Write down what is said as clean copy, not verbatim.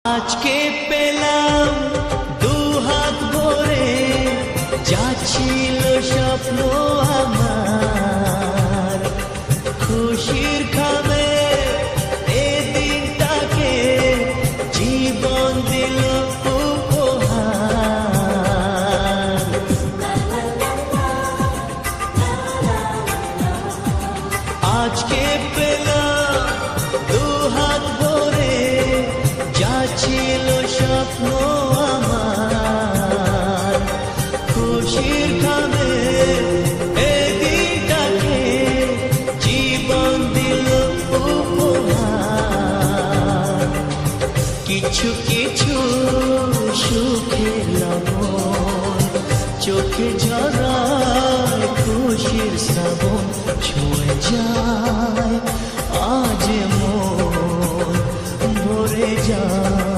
আজকে পেলাম দু হাত ভরে, যাচ্ছিল স্বপ্ন আমার, খুশির খাবে এ দিনটাকে জীবন দিল উপহার। আজকে পেলাম দু হাত ভরে, যাচ্ছিল স্বপ্ন আমার, খুশির খাবে এ দিনটাকে জীবন দিল উপহার। কিছু কিছু সুখের লবণ চোখে ঝরায় খুশির শ্রাবণ, ছুঁয়ে যায় আজ মন ভরে যায়।